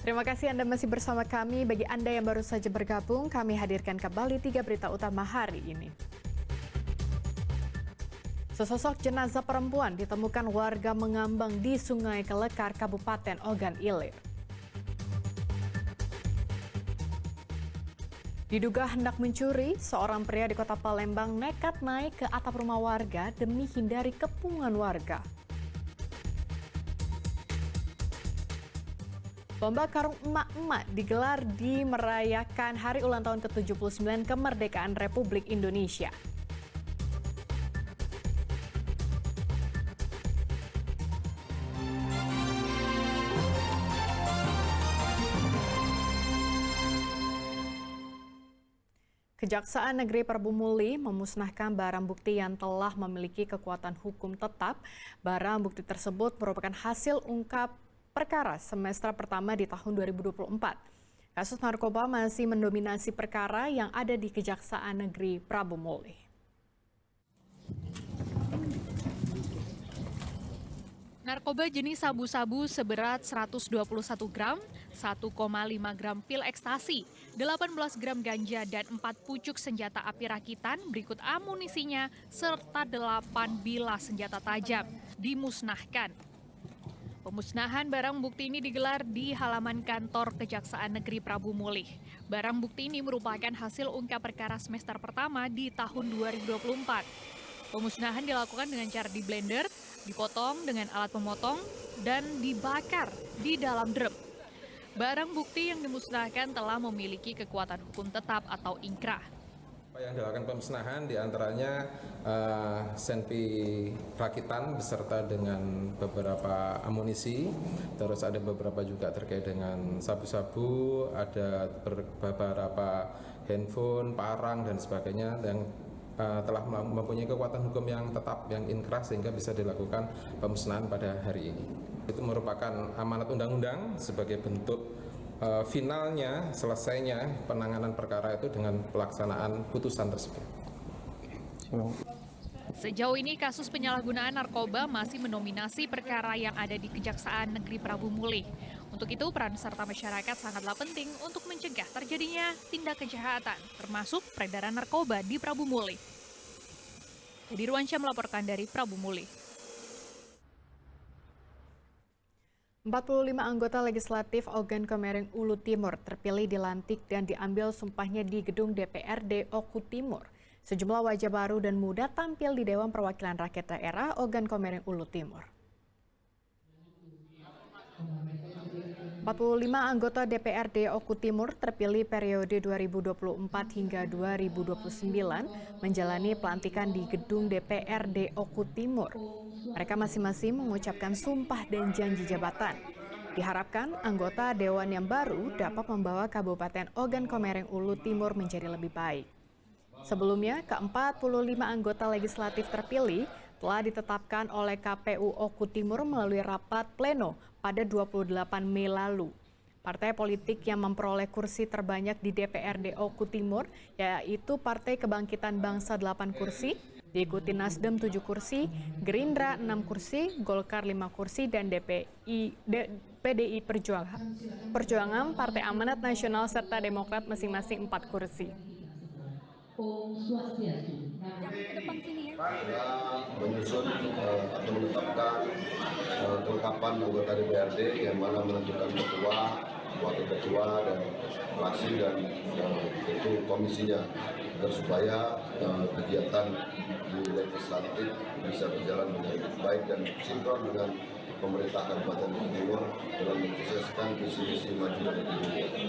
Terima kasih Anda masih bersama kami. Bagi Anda yang baru saja bergabung, kami hadirkan kembali 3 berita utama hari ini. Sesosok jenazah perempuan ditemukan warga mengambang di Sungai Kelekar, Kabupaten Ogan Ilir. Diduga hendak mencuri, seorang pria di Kota Palembang nekat naik ke atap rumah warga demi hindari kepungan warga. Lomba karung emak-emak digelar di merayakan hari ulang tahun ke-79 kemerdekaan Republik Indonesia. Kejaksaan Negeri Prabu Muli memusnahkan barang bukti yang telah memiliki kekuatan hukum tetap. Barang bukti tersebut merupakan hasil ungkap perkara semester pertama di tahun 2024. Kasus narkoba masih mendominasi perkara yang ada di Kejaksaan Negeri Prabu Muli. Narkoba jenis sabu-sabu seberat 121 gram, 1,5 gram pil ekstasi, 18 gram ganja, dan 4 pucuk senjata api rakitan berikut amunisinya, serta 8 bilah senjata tajam dimusnahkan. Pemusnahan barang bukti ini digelar di halaman kantor Kejaksaan Negeri Prabu Muli. Barang bukti ini merupakan hasil ungkap perkara semester pertama di tahun 2024. Pemusnahan dilakukan dengan cara di blender, dipotong dengan alat pemotong, dan dibakar di dalam drum. Barang bukti yang dimusnahkan telah memiliki kekuatan hukum tetap atau inkrah. Yang dilakukan pemusnahan diantaranya senpi rakitan beserta dengan beberapa amunisi, terus ada beberapa juga terkait dengan sabu-sabu, ada beberapa handphone, parang, dan sebagainya yang telah mempunyai kekuatan hukum yang tetap, yang inkrah, sehingga bisa dilakukan pemusnahan pada hari ini. Itu merupakan amanat undang-undang sebagai bentuk finalnya, selesainya penanganan perkara itu dengan pelaksanaan putusan tersebut. Sejauh ini kasus penyalahgunaan narkoba masih mendominasi perkara yang ada di Kejaksaan Negeri Prabu Muli. Untuk itu, peran serta masyarakat sangatlah penting untuk mencegah terjadinya tindak kejahatan, termasuk peredaran narkoba di Prabu Muli. Edi Ruansyah melaporkan dari Prabu Muli. 45 anggota legislatif Ogan Komering Ulu Timur terpilih, dilantik, dan diambil sumpahnya di gedung DPRD Oku Timur. Sejumlah wajah baru dan muda tampil di Dewan Perwakilan Rakyat Daerah Ogan Komering Ulu Timur. 45 anggota DPRD Oku Timur terpilih periode 2024 hingga 2029 menjalani pelantikan di gedung DPRD Oku Timur. Mereka masing-masing mengucapkan sumpah dan janji jabatan. Diharapkan anggota Dewan yang baru dapat membawa Kabupaten Ogan Komering Ulu Timur menjadi lebih baik. Sebelumnya, ke-45 anggota legislatif terpilih telah ditetapkan oleh KPU Oku Timur melalui rapat pleno pada 28 Mei lalu. Partai politik yang memperoleh kursi terbanyak di DPRD Oku Timur yaitu Partai Kebangkitan Bangsa 8 kursi, diikuti Nasdem 7 kursi, Gerindra 6 kursi, Golkar 5 kursi, dan PDI Perjuangan, Partai Amanat Nasional, serta Demokrat masing-masing 4 kursi. Menyusun atau menetapkan kelengkapan anggota DPRD yang mana menentukan ketua, wakil ketua, dan fraksi, dan itu komisinya, agar supaya kegiatan di legislatif bisa berjalan dengan baik dan sinkron dengan pemerintah Kabupaten Oku Timur dalam mensukseskan visi-misi maju dan Indonesia.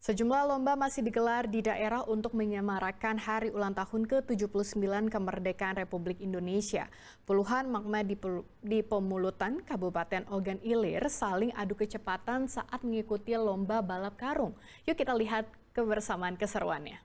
Sejumlah lomba masih digelar di daerah untuk menyemarakan hari ulang tahun ke-79 kemerdekaan Republik Indonesia. Puluhan makma di Pemulutan, Kabupaten Ogan Ilir saling adu kecepatan saat mengikuti lomba balap karung. Yuk kita lihat kebersamaan keseruannya.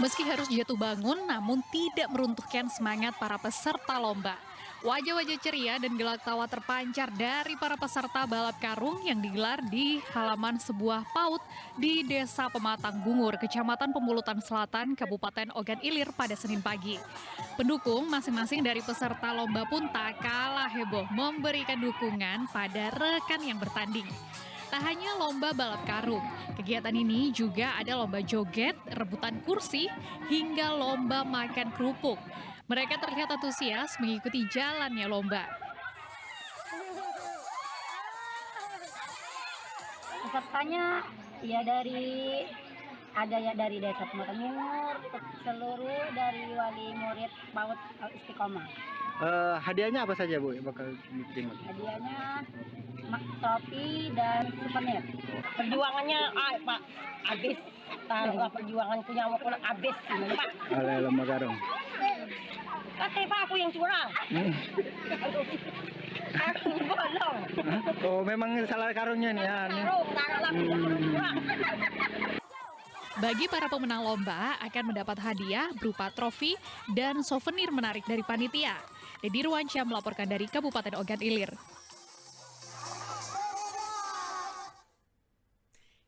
Meski harus jatuh bangun, namun tidak meruntuhkan semangat para peserta lomba. Wajah-wajah ceria dan gelak tawa terpancar dari para peserta balap karung yang digelar di halaman sebuah PAUD di Desa Pematang Bungur, Kecamatan Pemulutan Selatan, Kabupaten Ogan Ilir pada Senin pagi. Pendukung masing-masing dari peserta lomba pun tak kalah heboh memberikan dukungan pada rekan yang bertanding. Tak hanya lomba balap karung, kegiatan ini juga ada lomba joget, rebutan kursi, hingga lomba makan kerupuk. Mereka terlihat antusias mengikuti jalannya lomba. Pesertanya ada dari Desa Pematang Bungur, seluruh dari wali murid PAUD Istiqomah. Hadiahnya apa saja Bu bakal diterima? Hadiahnya topi dan souvenir. Perjuangannya Pak habis. Taruhlah perjuangan punya mau pun habis Pak. Oleh lomba karung. Pak aku yang curang. Aku bolong. Oh memang salah karungnya nih ya. Bagi para pemenang lomba akan mendapat hadiah berupa trofi dan souvenir menarik dari panitia. Dedi Ruansyah melaporkan dari Kabupaten Ogan Ilir.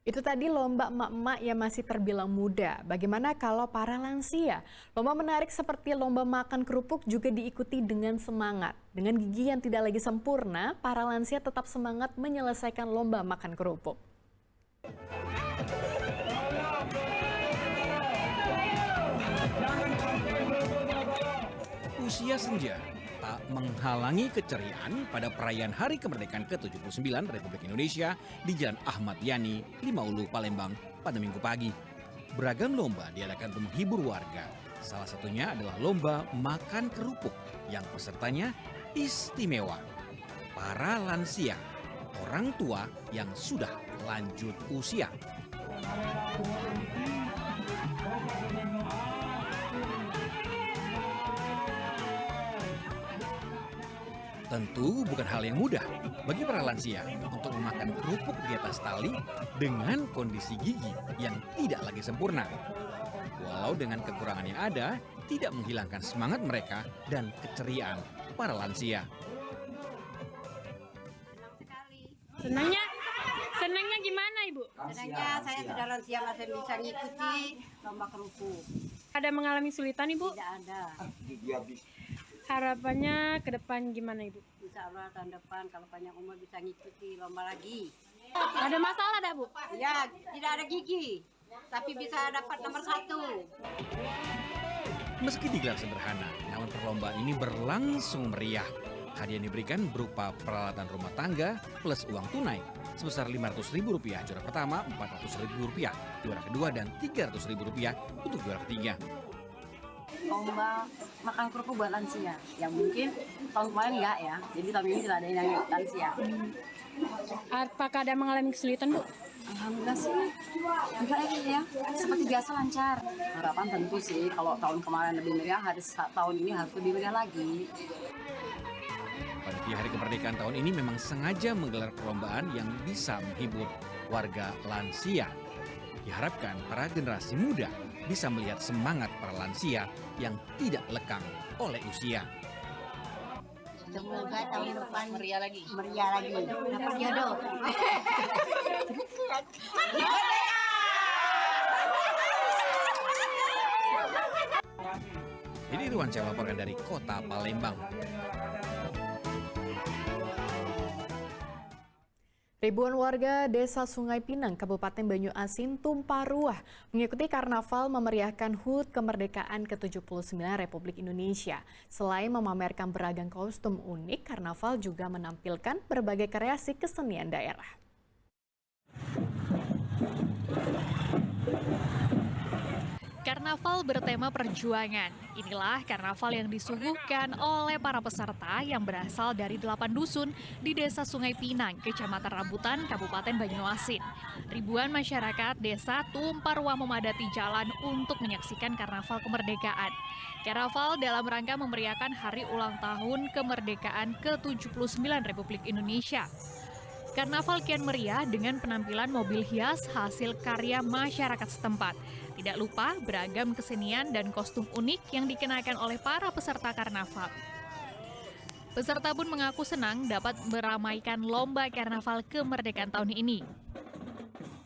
Itu tadi lomba emak-emak yang masih terbilang muda. Bagaimana kalau para lansia? Lomba menarik seperti lomba makan kerupuk juga diikuti dengan semangat. Dengan gigi yang tidak lagi sempurna, para lansia tetap semangat menyelesaikan lomba makan kerupuk. Usia senja tak menghalangi keceriaan pada perayaan Hari Kemerdekaan ke-79 Republik Indonesia di Jalan Ahmad Yani, Lima Ulu, Palembang pada Minggu pagi. Beragam lomba diadakan untuk menghibur warga. Salah satunya adalah lomba makan kerupuk yang pesertanya istimewa. Para lansia, orang tua yang sudah lanjut usia. Tentu bukan hal yang mudah bagi para lansia untuk memakan kerupuk di atas tali dengan kondisi gigi yang tidak lagi sempurna. Walau dengan kekurangan yang ada, tidak menghilangkan semangat mereka dan keceriaan para lansia. Senangnya gimana Ibu? Senangnya saya sudah lansia masih bisa ngikuti lomba kerupuk. Ada mengalami kesulitan Ibu? Tidak ada. Harapannya ke depan gimana Ibu? Insya Allah tahun depan kalau panjang umur bisa ngikuti lomba lagi. Ada masalah dah Bu? Ya, tidak ada gigi, tapi bisa dapat nomor 1. Meski digelar sederhana, namun perlombaan ini berlangsung meriah. Hadiah yang diberikan berupa peralatan rumah tangga plus uang tunai sebesar Rp500.000 juara pertama, Rp400.000 juara kedua, dan Rp300.000 untuk juara ketiga. Lomba makan kerupuk buat lansia, yang mungkin tahun kemarin enggak ya, jadi tahun ini tidak ada yang lansia. Apakah ada mengalami kesulitan Bu? Alhamdulillah sih, enggak ya, seperti biasa lancar. Harapan tentu sih kalau tahun kemarin lebih meriah, tahun ini harus lebih meriah lagi. Panitia Hari Kemerdekaan tahun ini memang sengaja menggelar perlombaan yang bisa menghibur warga lansia. Diharapkan para generasi muda bisa melihat semangat para lansia yang tidak lekang oleh usia. Semoga tahun depan meriah lagi. Dapat jodoh. Jadi Ruansyah melaporkan dari Kota Palembang. Ribuan warga Desa Sungai Pinang, Kabupaten Banyuasin tumpah ruah mengikuti karnaval memeriahkan HUT Kemerdekaan ke-79 Republik Indonesia. Selain memamerkan beragam kostum unik, karnaval juga menampilkan berbagai kreasi kesenian daerah. Karnaval bertema perjuangan. Inilah karnaval yang disuguhkan oleh para peserta yang berasal dari 8 dusun di Desa Sungai Pinang, Kecamatan Rambutan, Kabupaten Banyuasin. Ribuan masyarakat desa tumpah ruah memadati jalan untuk menyaksikan karnaval kemerdekaan. Karnaval dalam rangka memeriahkan hari ulang tahun kemerdekaan ke-79 Republik Indonesia. Karnaval kian meriah dengan penampilan mobil hias hasil karya masyarakat setempat. Tidak lupa beragam kesenian dan kostum unik yang dikenakan oleh para peserta karnaval. Peserta pun mengaku senang dapat meramaikan lomba karnaval kemerdekaan tahun ini.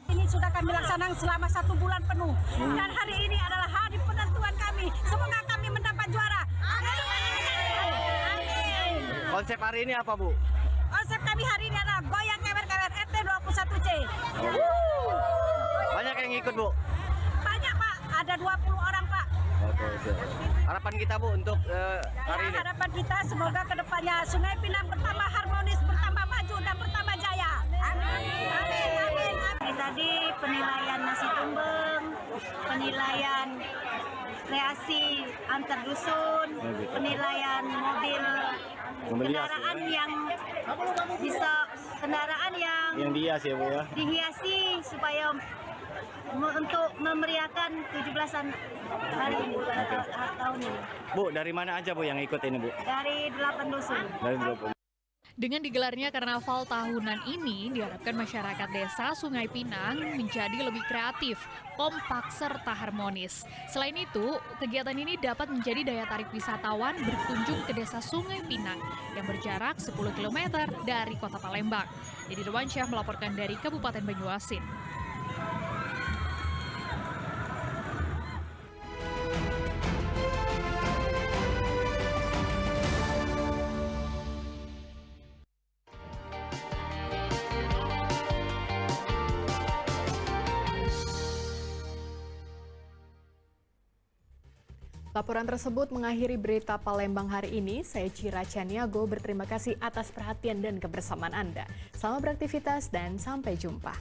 Ini sudah kami laksanakan selama 1 bulan penuh. Dan hari ini adalah hari penentuan kami. Semoga kami mendapat juara. Amin. Konsep hari ini apa, Bu? Konsep kami hari ini adalah goyang kewer-kewer RT 21C. Banyak yang ikut, Bu? Banyak, Pak. Ada 20 orang, Pak. Oke, siap. Harapan kita, Bu, untuk hari ini? Harapan kita semoga kedepannya Sungai Pinang bertambah harmonis, bertambah maju, dan bertambah jaya. Amin. Amin. Amin. Tadi penilaian nasi tumbeng, penilaian kreasi antar dusun, penilaian mobil kendaraan yang bisa yang dihias ya, Bu ya. dihiasi supaya untuk memeriahkan 17-an hari ini tahun ini. Bu, dari mana aja, Bu, yang ikut ini, Bu? Dari 8 dusun. Dari 20. Dengan digelarnya karnaval tahunan ini, diharapkan masyarakat desa Sungai Pinang menjadi lebih kreatif, kompak, serta harmonis. Selain itu, kegiatan ini dapat menjadi daya tarik wisatawan berkunjung ke desa Sungai Pinang yang berjarak 10 km dari kota Palembang. Dedi Dewansyah melaporkan dari Kabupaten Banyuasin. Laporan tersebut mengakhiri berita Palembang hari ini. Saya Cira Caniago berterima kasih atas perhatian dan kebersamaan Anda. Selamat beraktivitas dan sampai jumpa.